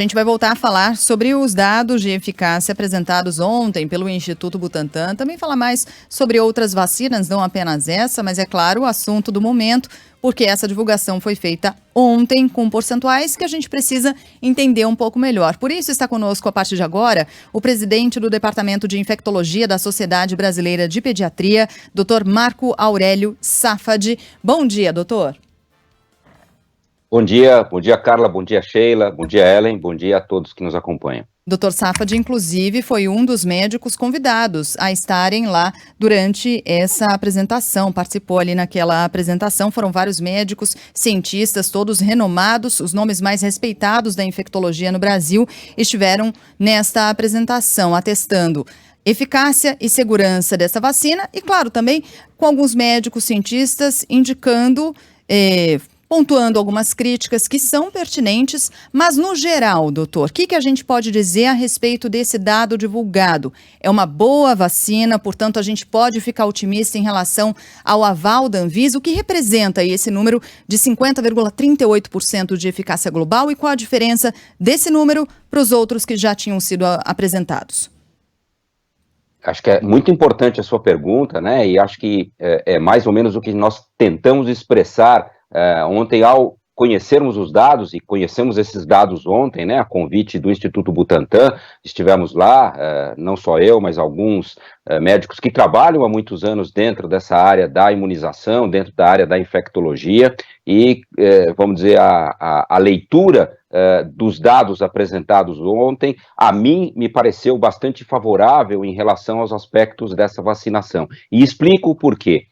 A gente vai voltar a falar sobre os dados de eficácia apresentados ontem pelo Instituto Butantan, também falar mais sobre outras vacinas, não apenas essa, mas é claro, o assunto do momento, porque essa divulgação foi feita ontem com percentuais que a gente precisa entender um pouco melhor. Por isso está conosco a partir de agora o presidente do Departamento de Infectologia da Sociedade Brasileira de Pediatria, Dr. Marco Aurélio Safadi. Bom dia, doutor. Bom dia Carla, bom dia Sheila, bom dia Ellen, bom dia a todos que nos acompanham. Dr. Safadi, inclusive, foi um dos médicos convidados a estarem lá durante essa apresentação, participou ali naquela apresentação, foram vários médicos, cientistas, todos renomados, os nomes mais respeitados da infectologia no Brasil, estiveram nesta apresentação, atestando eficácia e segurança dessa vacina e, claro, também com alguns médicos, cientistas indicando pontuando algumas críticas que são pertinentes, mas no geral, doutor, o que a gente pode dizer a respeito desse dado divulgado? É uma boa vacina, portanto a gente pode ficar otimista em relação ao aval da Anvisa, o que representa aí esse número de 50,38% de eficácia global e qual a diferença desse número para os outros que já tinham sido apresentados? Acho que é muito importante a sua pergunta, né, e acho que é mais ou menos o que nós tentamos expressar ontem, ao conhecermos os dados, e conhecemos esses dados ontem, né, a convite do Instituto Butantan, estivemos lá, não só eu, mas alguns médicos que trabalham há muitos anos dentro dessa área da imunização, dentro da área da infectologia, e, vamos dizer, a leitura dos dados apresentados ontem, a mim me pareceu bastante favorável em relação aos aspectos dessa vacinação. E explico o porquê.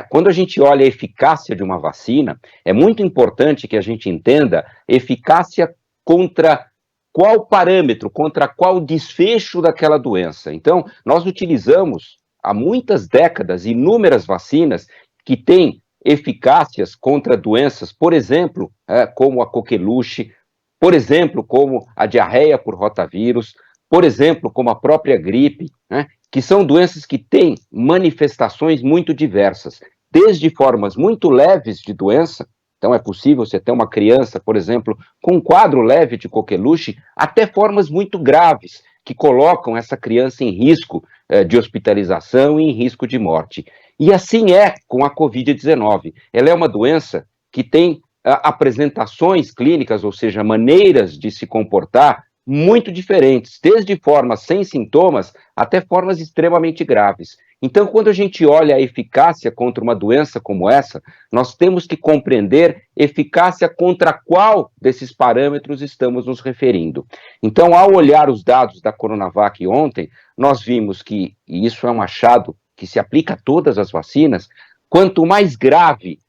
Quando a gente olha a eficácia de uma vacina, é muito importante que a gente entenda eficácia contra qual parâmetro, contra qual desfecho daquela doença. Então, nós utilizamos há muitas décadas inúmeras vacinas que têm eficácias contra doenças, por exemplo, como a coqueluche, por exemplo, como a diarreia por rotavírus, por exemplo, como a própria gripe, né, que são doenças que têm manifestações muito diversas, desde formas muito leves de doença, então é possível você ter uma criança, por exemplo, com um quadro leve de coqueluche, até formas muito graves, que colocam essa criança em risco de hospitalização e em risco de morte. E assim é com a Covid-19. Ela é uma doença que tem apresentações clínicas, ou seja, maneiras de se comportar muito diferentes, desde formas sem sintomas até formas extremamente graves. Então, quando a gente olha a eficácia contra uma doença como essa, nós temos que compreender eficácia contra qual desses parâmetros estamos nos referindo. Então, ao olhar os dados da Coronavac ontem, nós vimos que, e isso é um achado que se aplica a todas as vacinas, quanto mais grave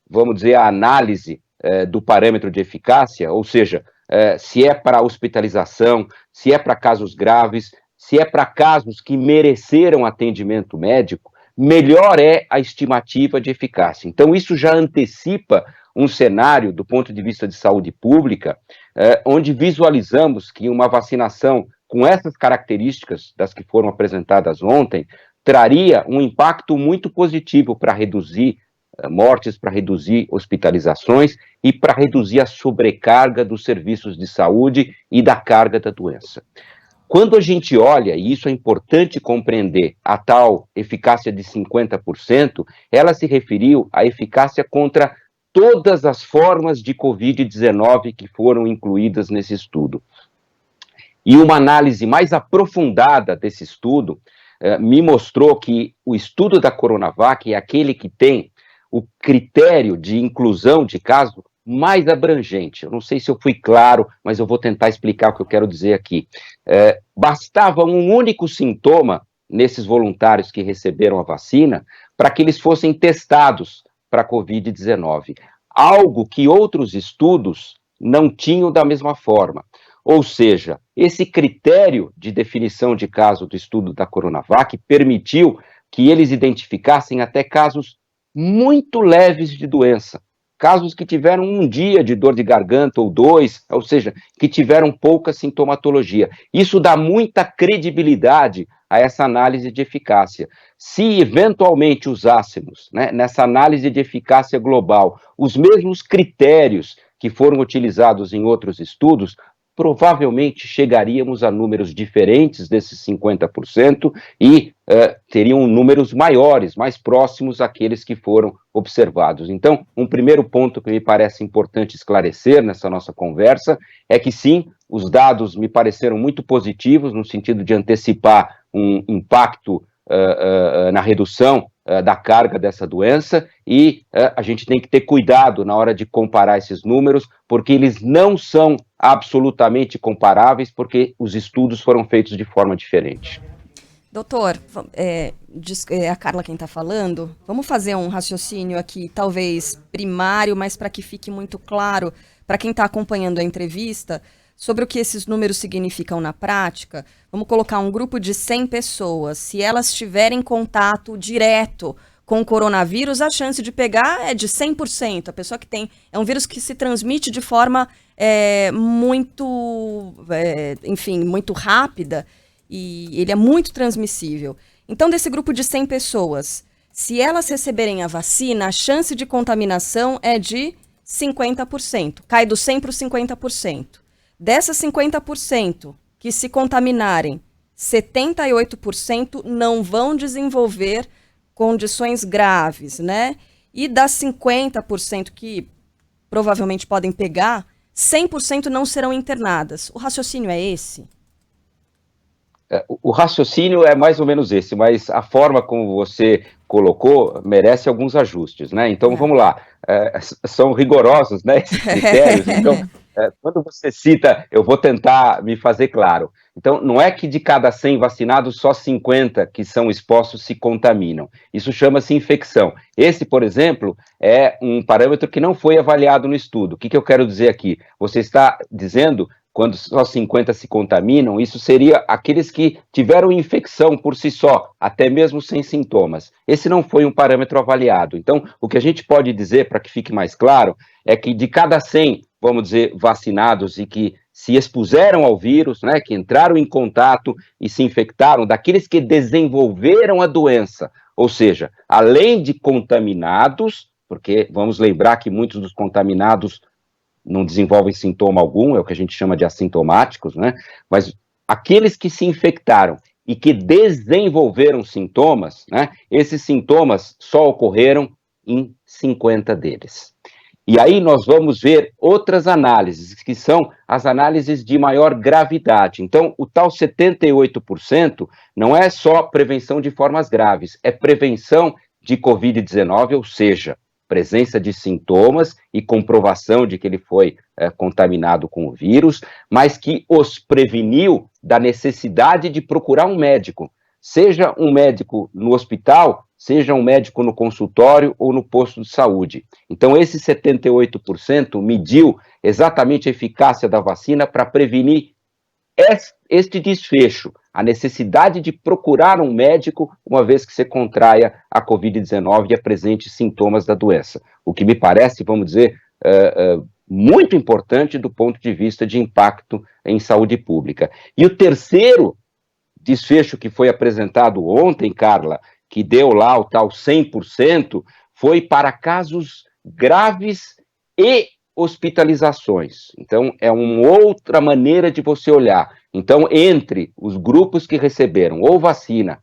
vamos dizer, a análise do parâmetro de eficácia, ou seja, se é para hospitalização, se é para casos graves, se é para casos que mereceram atendimento médico, melhor é a estimativa de eficácia. Então, isso já antecipa um cenário do ponto de vista de saúde pública, onde visualizamos que uma vacinação com essas características das que foram apresentadas ontem, traria um impacto muito positivo para reduzir mortes, para reduzir hospitalizações e para reduzir a sobrecarga dos serviços de saúde e da carga da doença. Quando a gente olha, e isso é importante compreender, a tal eficácia de 50%, ela se referiu à eficácia contra todas as formas de Covid-19 que foram incluídas nesse estudo. E uma análise mais aprofundada desse estudo me mostrou que o estudo da Coronavac é aquele que tem o critério de inclusão de caso mais abrangente. Eu não sei se eu fui claro, mas eu vou tentar explicar o que eu quero dizer aqui. Bastava um único sintoma nesses voluntários que receberam a vacina para que eles fossem testados para a Covid-19. Algo que outros estudos não tinham da mesma forma. Ou seja, esse critério de definição de caso do estudo da Coronavac permitiu que eles identificassem até casos muito leves de doença, casos que tiveram um dia de dor de garganta ou dois, ou seja, que tiveram pouca sintomatologia. Isso dá muita credibilidade a essa análise de eficácia. Se eventualmente usássemos, né, nessa análise de eficácia global, os mesmos critérios que foram utilizados em outros estudos, provavelmente chegaríamos a números diferentes desses 50% e teriam números maiores, mais próximos àqueles que foram observados. Então, um primeiro ponto que me parece importante esclarecer nessa nossa conversa é que sim, os dados me pareceram muito positivos no sentido de antecipar um impacto na redução da carga dessa doença e a gente tem que ter cuidado na hora de comparar esses números, porque eles não são absolutamente comparáveis, porque os estudos foram feitos de forma diferente. Doutor, a Carla quem está falando, vamos fazer um raciocínio aqui, talvez primário, mas para que fique muito claro para quem está acompanhando a entrevista, sobre o que esses números significam na prática. Vamos colocar um grupo de 100 pessoas. Se elas tiverem contato direto com o coronavírus, a chance de pegar é de 100%. A pessoa que tem... É um vírus que se transmite de forma muito rápida e ele é muito transmissível. Então, desse grupo de 100 pessoas, se elas receberem a vacina, a chance de contaminação é de 50%. Cai do 100% para o 50%. Dessas 50% que se contaminarem, 78% não vão desenvolver condições graves, né? E das 50% que provavelmente podem pegar, 100% não serão internadas. O raciocínio é esse? O raciocínio é mais ou menos esse, mas a forma como você colocou merece alguns ajustes, né? Então, vamos lá. São rigorosos, né, esses critérios. Então, quando você cita, eu vou tentar me fazer claro. Então, não é que de cada 100 vacinados, só 50 que são expostos se contaminam. Isso chama-se infecção. Esse, por exemplo, é um parâmetro que não foi avaliado no estudo. O que eu quero dizer aqui? Você está dizendo, quando só 50 se contaminam, isso seria aqueles que tiveram infecção por si só, até mesmo sem sintomas. Esse não foi um parâmetro avaliado. Então, o que a gente pode dizer, para que fique mais claro, é que de cada 100, vamos dizer, vacinados e que se expuseram ao vírus, né, que entraram em contato e se infectaram, daqueles que desenvolveram a doença, ou seja, além de contaminados, porque vamos lembrar que muitos dos contaminados não desenvolvem sintoma algum, é o que a gente chama de assintomáticos, né? Mas aqueles que se infectaram e que desenvolveram sintomas, né? Esses sintomas só ocorreram em 50 deles. E aí nós vamos ver outras análises, que são as análises de maior gravidade. Então, o tal 78% não é só prevenção de formas graves, é prevenção de Covid-19, ou seja, presença de sintomas e comprovação de que ele foi contaminado com o vírus, mas que os preveniu da necessidade de procurar um médico, seja um médico no hospital, seja um médico no consultório ou no posto de saúde. Então, esse 78% mediu exatamente a eficácia da vacina para prevenir este desfecho, a necessidade de procurar um médico uma vez que você contraia a Covid-19 e apresente sintomas da doença. O que me parece, vamos dizer, muito importante do ponto de vista de impacto em saúde pública. E o terceiro desfecho que foi apresentado ontem, Carla, que deu lá o tal 100%, foi para casos graves e hospitalizações. Então, é uma outra maneira de você olhar. Então, entre os grupos que receberam ou vacina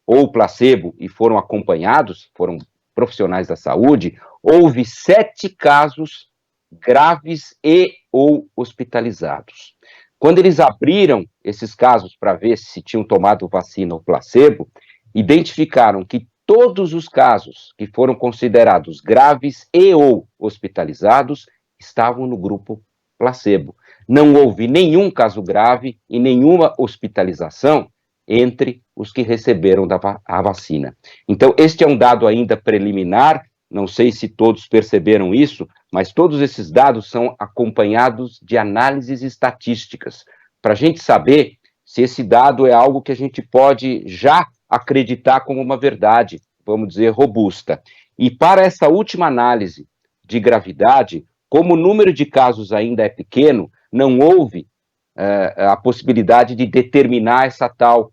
ou placebo e foram acompanhados, foram profissionais da saúde, houve 7 casos graves e ou hospitalizados. Quando eles abriram esses casos para ver se tinham tomado vacina ou placebo, identificaram que todos os casos que foram considerados graves e ou hospitalizados estavam no grupo placebo. Não houve nenhum caso grave e nenhuma hospitalização entre os que receberam a vacina. Então, este é um dado ainda preliminar, não sei se todos perceberam isso, mas todos esses dados são acompanhados de análises estatísticas, para a gente saber se esse dado é algo que a gente pode já acreditar como uma verdade, vamos dizer, robusta. E para essa última análise de gravidade, como o número de casos ainda é pequeno, não houve a possibilidade de determinar essa tal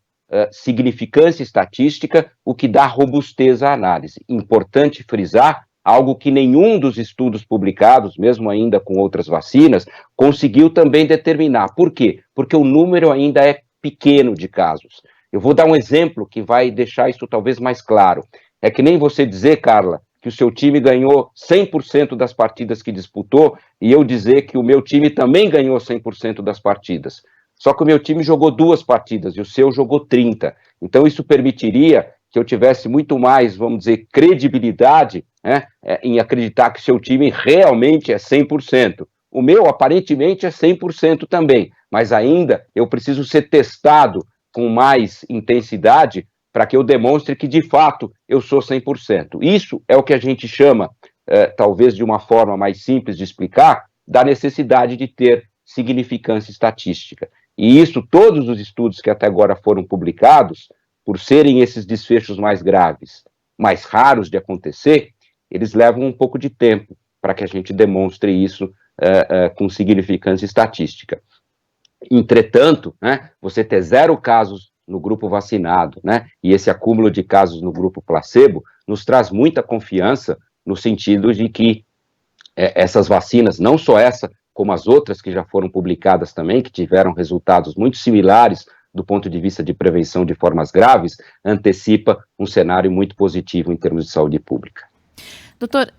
significância estatística, o que dá robustez à análise. Importante frisar algo que nenhum dos estudos publicados, mesmo ainda com outras vacinas, conseguiu também determinar. Por quê? Porque o número ainda é pequeno de casos. Eu vou dar um exemplo que vai deixar isso talvez mais claro. É que nem você dizer, Carla, que o seu time ganhou 100% das partidas que disputou, e eu dizer que o meu time também ganhou 100% das partidas. Só que o meu time jogou 2 partidas e o seu jogou 30. Então isso permitiria que eu tivesse muito mais, vamos dizer, credibilidade, né, em acreditar que o seu time realmente é 100%. O meu, aparentemente, é 100% também, mas ainda eu preciso ser testado com mais intensidade para que eu demonstre que, de fato, eu sou 100%. Isso é o que a gente chama, talvez de uma forma mais simples de explicar, da necessidade de ter significância estatística. E isso, todos os estudos que até agora foram publicados, por serem esses desfechos mais graves, mais raros de acontecer, eles levam um pouco de tempo para que a gente demonstre isso com significância estatística. Entretanto, né, você ter 0 casos no grupo vacinado, né, e esse acúmulo de casos no grupo placebo, nos traz muita confiança no sentido de que essas vacinas, não só essa, como as outras que já foram publicadas também, que tiveram resultados muito similares do ponto de vista de prevenção de formas graves, antecipa um cenário muito positivo em termos de saúde pública. Doutor,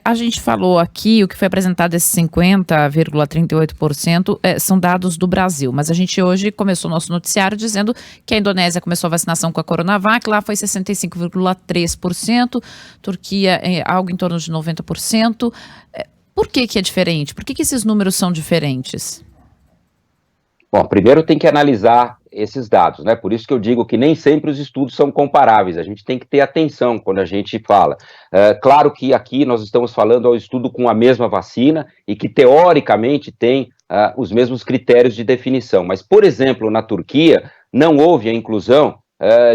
a gente falou aqui, o que foi apresentado, esses 50,38%, são dados do Brasil, mas a gente hoje começou o nosso noticiário dizendo que a Indonésia começou a vacinação com a Coronavac, lá foi 65,3%, Turquia algo em torno de 90%. Por que é diferente? Por que esses números são diferentes? Bom, primeiro tem que analisar esses dados, né? Por isso que eu digo que nem sempre os estudos são comparáveis, a gente tem que ter atenção quando a gente fala. Claro que aqui nós estamos falando ao estudo com a mesma vacina e que teoricamente tem os mesmos critérios de definição, mas, por exemplo, na Turquia não houve a inclusão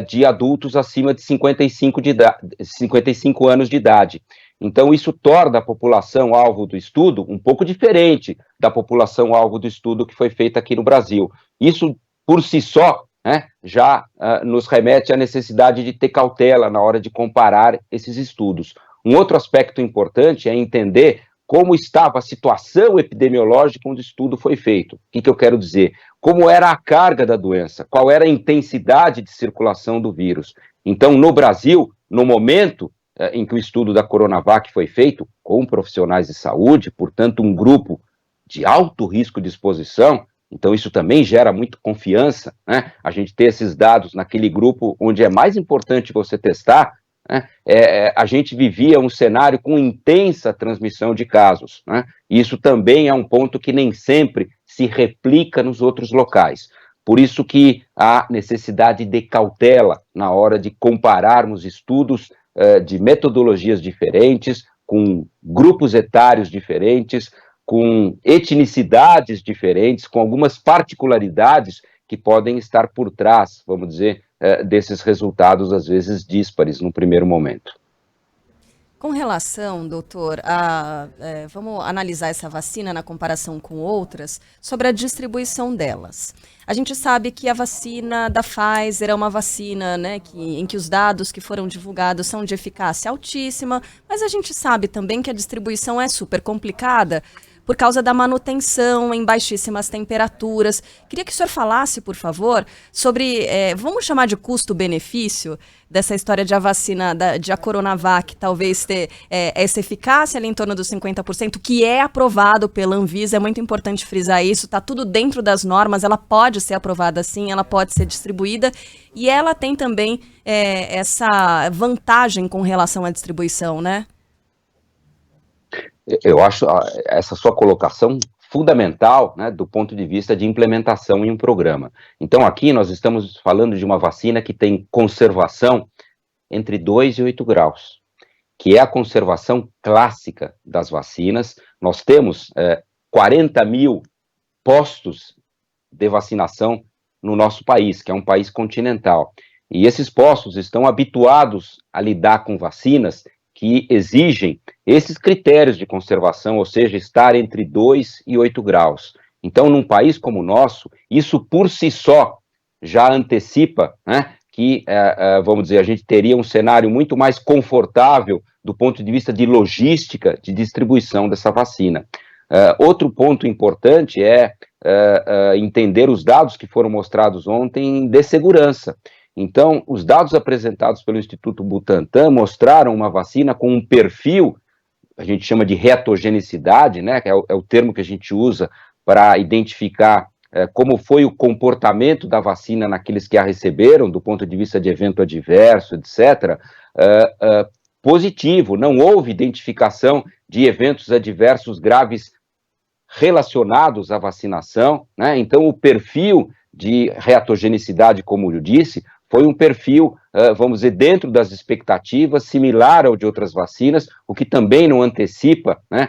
de adultos acima de 55 anos de idade. Então, isso torna a população alvo do estudo um pouco diferente da população alvo do estudo que foi feito aqui no Brasil. Isso, por si só, né, já nos remete à necessidade de ter cautela na hora de comparar esses estudos. Um outro aspecto importante é entender como estava a situação epidemiológica onde o estudo foi feito. O que eu quero dizer? Como era a carga da doença, qual era a intensidade de circulação do vírus. Então, no Brasil, no momento em que o estudo da Coronavac foi feito, com profissionais de saúde, portanto, um grupo de alto risco de exposição, então isso também gera muita confiança, né? A gente ter esses dados naquele grupo onde é mais importante você testar, né? A gente vivia um cenário com intensa transmissão de casos, né? E isso também é um ponto que nem sempre se replica nos outros locais. Por isso que há necessidade de cautela na hora de compararmos estudos de metodologias diferentes, com grupos etários diferentes, com etnicidades diferentes, com algumas particularidades que podem estar por trás, vamos dizer, desses resultados, às vezes, díspares no primeiro momento. Com relação, doutor, vamos analisar essa vacina na comparação com outras, sobre a distribuição delas. A gente sabe que a vacina da Pfizer é uma vacina, né, em que os dados que foram divulgados são de eficácia altíssima, mas a gente sabe também que a distribuição é super complicada por causa da manutenção em baixíssimas temperaturas. Queria que o senhor falasse, por favor, sobre, vamos chamar de custo-benefício dessa história de a vacina, de a Coronavac talvez ter essa eficácia ali em torno dos 50%, que é aprovado pela Anvisa, é muito importante frisar isso, está tudo dentro das normas, ela pode ser aprovada sim, ela pode ser distribuída, e ela tem também essa vantagem com relação à distribuição, né? Eu acho essa sua colocação fundamental, né, do ponto de vista de implementação em um programa. Então, aqui nós estamos falando de uma vacina que tem conservação entre 2 e 8 graus, que é a conservação clássica das vacinas. Nós temos 40 mil postos de vacinação no nosso país, que é um país continental. E esses postos estão habituados a lidar com vacinas que exigem esses critérios de conservação, ou seja, estar entre 2 e 8 graus. Então, num país como o nosso, isso por si só já antecipa, né, que, vamos dizer, a gente teria um cenário muito mais confortável do ponto de vista de logística de distribuição dessa vacina. Outro ponto importante é entender os dados que foram mostrados ontem de segurança. Então, os dados apresentados pelo Instituto Butantan mostraram uma vacina com um perfil, a gente chama de reatogenicidade, né, que é o termo que a gente usa para identificar como foi o comportamento da vacina naqueles que a receberam, do ponto de vista de evento adverso, etc., positivo. Não houve identificação de eventos adversos graves relacionados à vacinação, né? Então, o perfil de reatogenicidade, como eu disse, foi um perfil, vamos dizer, dentro das expectativas, similar ao de outras vacinas, o que também não antecipa, né,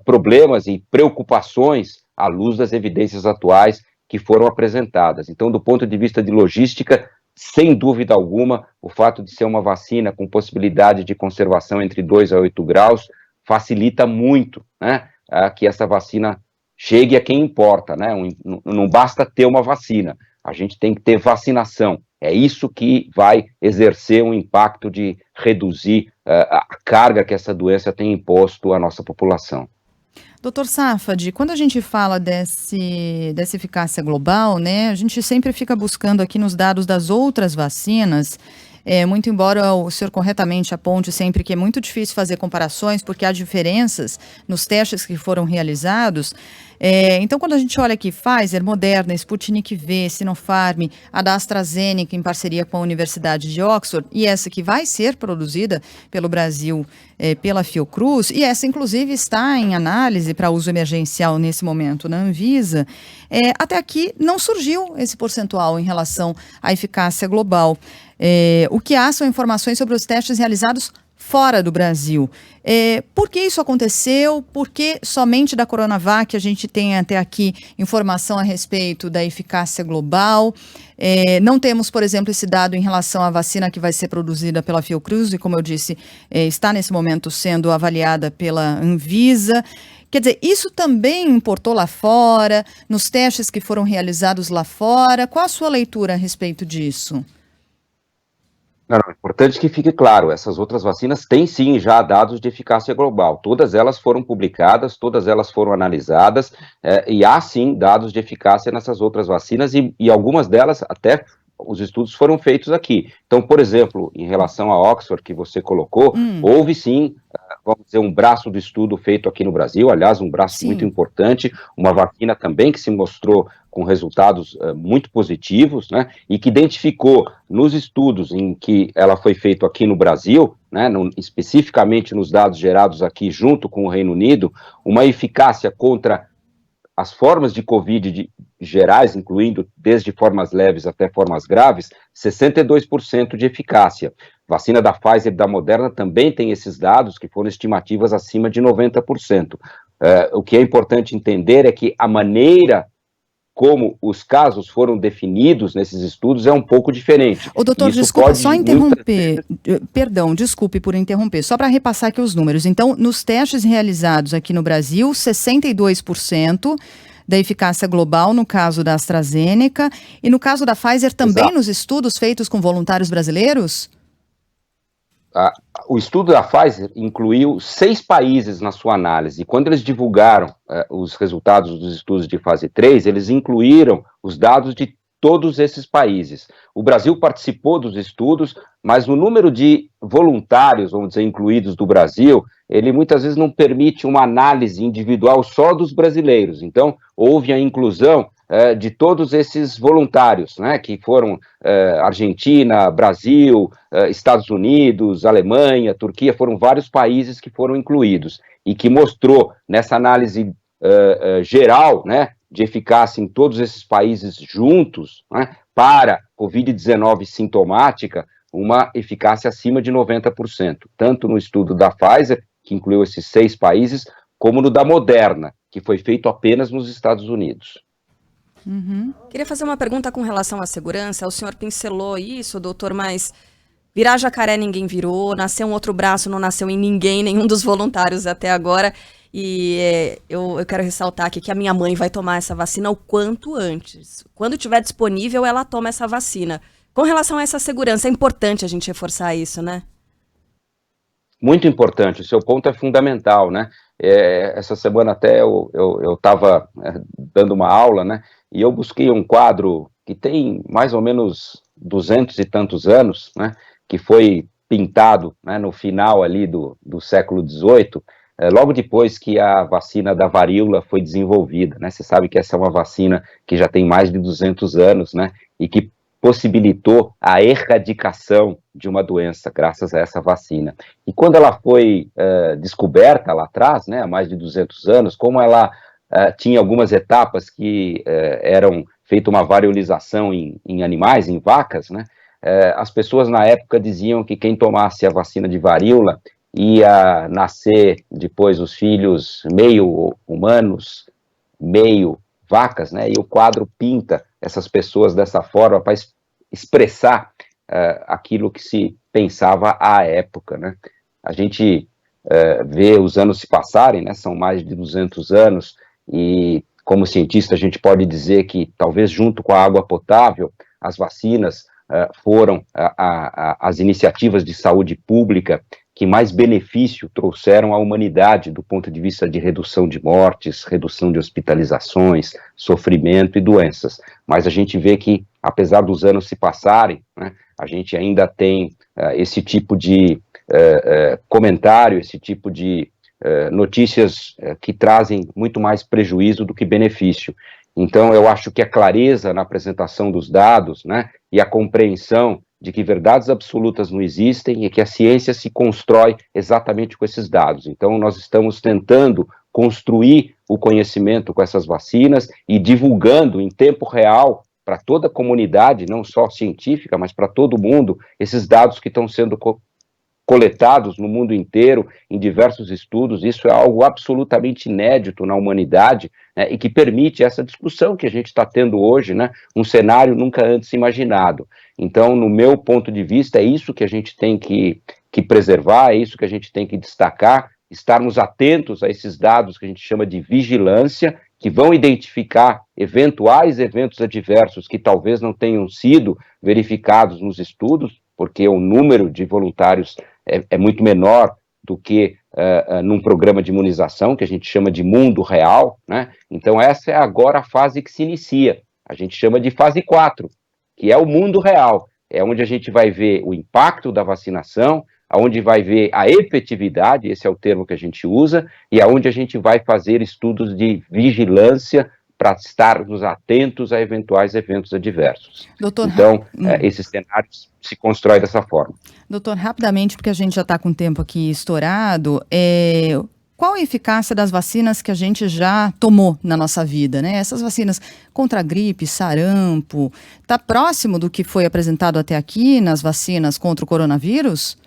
problemas e preocupações à luz das evidências atuais que foram apresentadas. Então, do ponto de vista de logística, sem dúvida alguma, o fato de ser uma vacina com possibilidade de conservação entre 2 a 8 graus facilita muito, né, que essa vacina chegue a quem importa, né? Não basta ter uma vacina, a gente tem que ter vacinação. É isso que vai exercer um impacto de reduzir a carga que essa doença tem imposto à nossa população. Doutor Safadi, quando a gente fala dessa eficácia global, né, a gente sempre fica buscando aqui nos dados das outras vacinas, muito embora o senhor corretamente aponte sempre que é muito difícil fazer comparações, porque há diferenças nos testes que foram realizados. Então, quando a gente olha aqui Pfizer, Moderna, Sputnik V, Sinopharm, a da AstraZeneca em parceria com a Universidade de Oxford, e essa que vai ser produzida pelo Brasil pela Fiocruz, e essa inclusive está em análise para uso emergencial nesse momento na Anvisa, até aqui não surgiu esse percentual em relação à eficácia global. O que há são informações sobre os testes realizados fora do Brasil. Por que isso aconteceu? Por que somente da Coronavac a gente tem até aqui informação a respeito da eficácia global? Não temos, por exemplo, esse dado em relação à vacina que vai ser produzida pela Fiocruz e, como eu disse, está nesse momento sendo avaliada pela Anvisa. Quer dizer, isso também importou lá fora, nos testes que foram realizados lá fora. Qual a sua leitura a respeito disso? Não, é importante que fique claro, essas outras vacinas têm sim já dados de eficácia global, todas elas foram publicadas, todas elas foram analisadas, e há sim dados de eficácia nessas outras vacinas, e algumas delas até os estudos foram feitos aqui. Então, por exemplo, em relação a Oxford, que você colocou, houve sim, vamos dizer, um braço do estudo feito aqui no Brasil, aliás, um braço muito importante, uma vacina também que se mostrou com resultados muito positivos, né, e que identificou nos estudos em que ela foi feita aqui no Brasil, né, especificamente nos dados gerados aqui junto com o Reino Unido, uma eficácia contra as formas de Covid gerais, incluindo desde formas leves até formas graves, 62% de eficácia. Vacina da Pfizer e da Moderna também tem esses dados, que foram estimativas acima de 90%. O que é importante entender é que a maneira como os casos foram definidos nesses estudos é um pouco diferente. Ô, doutor, desculpa, só interromper, perdão, desculpe por interromper, só para repassar aqui os números. Então, nos testes realizados aqui no Brasil, 62% da eficácia global no caso da AstraZeneca, e no caso da Pfizer também nos estudos feitos com voluntários brasileiros? O estudo da Pfizer incluiu 6 países na sua análise, e quando eles divulgaram os resultados dos estudos de fase 3, eles incluíram os dados de todos esses países. O Brasil participou dos estudos, mas o número de voluntários, vamos dizer, incluídos do Brasil, ele muitas vezes não permite uma análise individual só dos brasileiros. Então, houve a inclusão de todos esses voluntários, né, que foram Argentina, Brasil, Estados Unidos, Alemanha, Turquia, foram vários países que foram incluídos, e que mostrou nessa análise geral, né, de eficácia em todos esses países juntos, né, para Covid-19 sintomática, uma eficácia acima de 90%, tanto no estudo da Pfizer, que incluiu esses 6 países, como no da Moderna, que foi feito apenas nos Estados Unidos. Queria fazer uma pergunta com relação à segurança. O senhor pincelou isso, doutor, mas virar jacaré ninguém virou, nasceu um outro braço, não nasceu em ninguém, nenhum dos voluntários até agora. E eu quero ressaltar aqui que a minha mãe vai tomar essa vacina o quanto antes. Quando tiver disponível, ela toma essa vacina. Com relação a essa segurança, é importante a gente reforçar isso, né? Muito importante, o seu ponto é fundamental, né? Essa semana até eu estava dando uma aula, né? E eu busquei um quadro que tem mais ou menos 200 e tantos anos, né? Que foi pintado, né, no final ali do século XVIII, logo depois que a vacina da varíola foi desenvolvida, né? Você sabe que essa é uma vacina que já tem mais de 200 anos, né? E que possibilitou a erradicação de uma doença graças a essa vacina. E quando ela foi descoberta lá atrás, né, há mais de 200 anos, como ela tinha algumas etapas que eram feita uma variolização em animais, em vacas, né, as pessoas na época diziam que quem tomasse a vacina de varíola ia nascer depois os filhos meio humanos, meio vacas, né, e o quadro pinta essas pessoas dessa forma para expressar aquilo que se pensava à época, né. A gente vê os anos se passarem, né, são mais de 200 anos, e como cientista a gente pode dizer que talvez junto com a água potável, as vacinas foram as iniciativas de saúde pública que mais benefício trouxeram à humanidade do ponto de vista de redução de mortes, redução de hospitalizações, sofrimento e doenças. Mas a gente vê que, apesar dos anos se passarem, né, a gente ainda tem esse tipo de comentário, esse tipo de notícias que trazem muito mais prejuízo do que benefício. Então, eu acho que a clareza na apresentação dos dados, né, e a compreensão de que verdades absolutas não existem e que a ciência se constrói exatamente com esses dados. Então, nós estamos tentando construir o conhecimento com essas vacinas e divulgando em tempo real para toda a comunidade, não só científica, mas para todo mundo, esses dados que estão sendo coletados no mundo inteiro, em diversos estudos. Isso é algo absolutamente inédito na humanidade, né, e que permite essa discussão que a gente está tendo hoje, né, um cenário nunca antes imaginado. Então, no meu ponto de vista, é isso que a gente tem que preservar, é isso que a gente tem que destacar, estarmos atentos a esses dados que a gente chama de vigilância, que vão identificar eventuais eventos adversos que talvez não tenham sido verificados nos estudos, porque o número de voluntários é muito menor do que num programa de imunização, que a gente chama de mundo real, né? Então essa é agora a fase que se inicia, a gente chama de fase 4, que é o mundo real, é onde a gente vai ver o impacto da vacinação, onde vai ver a efetividade, esse é o termo que a gente usa, e aonde a gente vai fazer estudos de vigilância para estarmos atentos a eventuais eventos adversos. Doutor, então, esse cenário se constrói dessa forma. Doutor, rapidamente, porque a gente já está com o tempo aqui estourado, qual a eficácia das vacinas que a gente já tomou na nossa vida, né? Essas vacinas contra a gripe, sarampo, está próximo do que foi apresentado até aqui nas vacinas contra o coronavírus?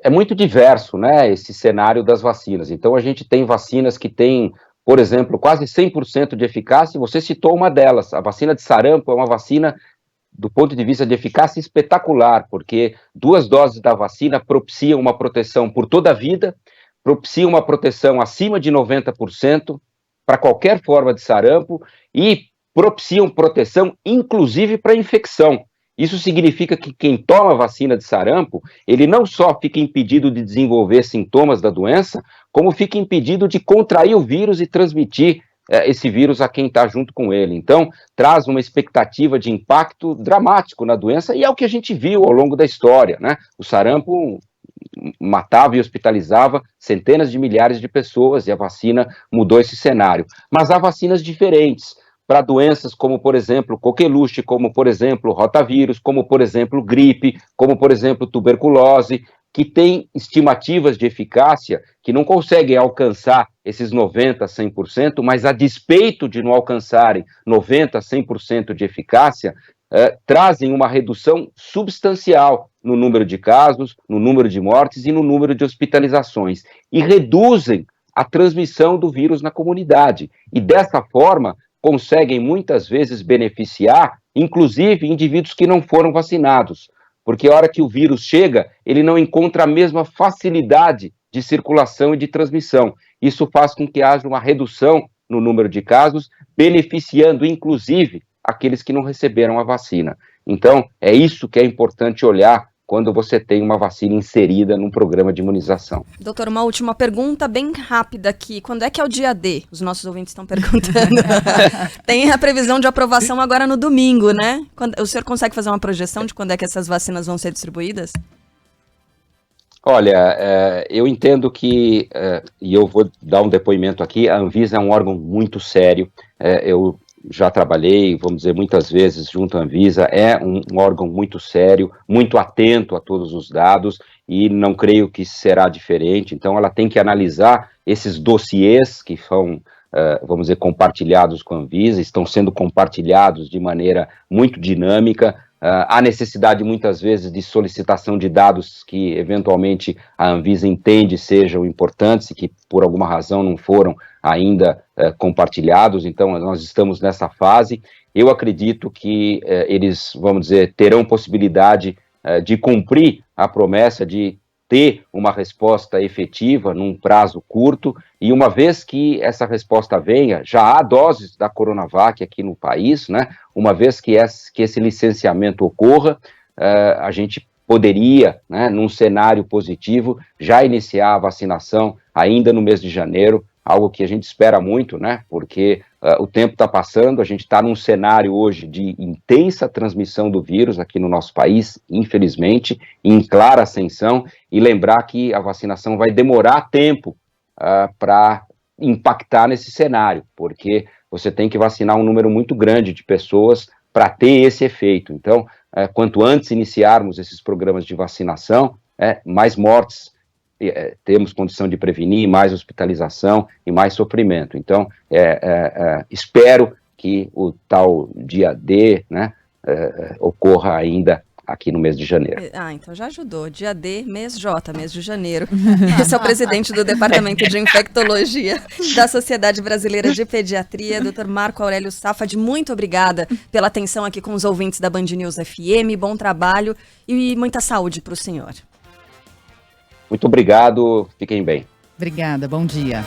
É muito diverso, né, esse cenário das vacinas. Então, a gente tem vacinas que têm, por exemplo, quase 100% de eficácia, e você citou uma delas. A vacina de sarampo é uma vacina, do ponto de vista de eficácia, espetacular, porque 2 doses da vacina propiciam uma proteção por toda a vida, propiciam uma proteção acima de 90% para qualquer forma de sarampo e propiciam proteção, inclusive, para infecção. Isso significa que quem toma a vacina de sarampo, ele não só fica impedido de desenvolver sintomas da doença, como fica impedido de contrair o vírus e transmitir esse vírus a quem está junto com ele. Então, traz uma expectativa de impacto dramático na doença, e é o que a gente viu ao longo da história, né? O sarampo matava e hospitalizava centenas de milhares de pessoas, e a vacina mudou esse cenário. Mas há vacinas diferentes para doenças como, por exemplo, coqueluche, como, por exemplo, rotavírus, como, por exemplo, gripe, como, por exemplo, tuberculose, que tem estimativas de eficácia que não conseguem alcançar esses 90%, 100%, mas a despeito de não alcançarem 90%, 100% de eficácia, trazem uma redução substancial no número de casos, no número de mortes e no número de hospitalizações, e reduzem a transmissão do vírus na comunidade, e dessa forma conseguem muitas vezes beneficiar, inclusive, indivíduos que não foram vacinados, porque a hora que o vírus chega, ele não encontra a mesma facilidade de circulação e de transmissão. Isso faz com que haja uma redução no número de casos, beneficiando, inclusive, aqueles que não receberam a vacina. Então, é isso que é importante olhar quando você tem uma vacina inserida num programa de imunização. Doutor, uma última pergunta bem rápida aqui. Quando é que é o dia D? Os nossos ouvintes estão perguntando. Tem a previsão de aprovação agora no domingo, né? O senhor consegue fazer uma projeção de quando é que essas vacinas vão ser distribuídas? Olha, eu entendo que, e eu vou dar um depoimento aqui, a Anvisa é um órgão muito sério, eu já trabalhei, vamos dizer, muitas vezes junto à Anvisa, é um órgão muito sério, muito atento a todos os dados, e não creio que será diferente. Então ela tem que analisar esses dossiês que são, vamos dizer, compartilhados com a Anvisa, estão sendo compartilhados de maneira muito dinâmica. Há necessidade muitas vezes de solicitação de dados que eventualmente a Anvisa entende sejam importantes e que por alguma razão não foram ainda compartilhados. Então nós estamos nessa fase. Eu acredito que eles, vamos dizer, terão possibilidade de cumprir a promessa de ter uma resposta efetiva num prazo curto, e uma vez que essa resposta venha, já há doses da Coronavac aqui no país, né? Uma vez que esse licenciamento ocorra, a gente poderia, né, num cenário positivo, já iniciar a vacinação ainda no mês de janeiro, algo que a gente espera muito, né? Porque o tempo está passando, a gente está num cenário hoje de intensa transmissão do vírus aqui no nosso país, infelizmente, em clara ascensão, e lembrar que a vacinação vai demorar tempo para impactar nesse cenário, porque você tem que vacinar um número muito grande de pessoas para ter esse efeito. Então, quanto antes iniciarmos esses programas de vacinação, mais mortes temos condição de prevenir, mais hospitalização e mais sofrimento. Então, espero que o tal dia D, né, ocorra ainda aqui no mês de janeiro. Então já ajudou. Dia D, mês J, mês de janeiro. Esse é o presidente do Departamento de Infectologia da Sociedade Brasileira de Pediatria, Dr. Marco Aurélio Safadi. Muito obrigada pela atenção aqui com os ouvintes da Band News FM. Bom trabalho e muita saúde para o senhor. Muito obrigado, fiquem bem. Obrigada, bom dia.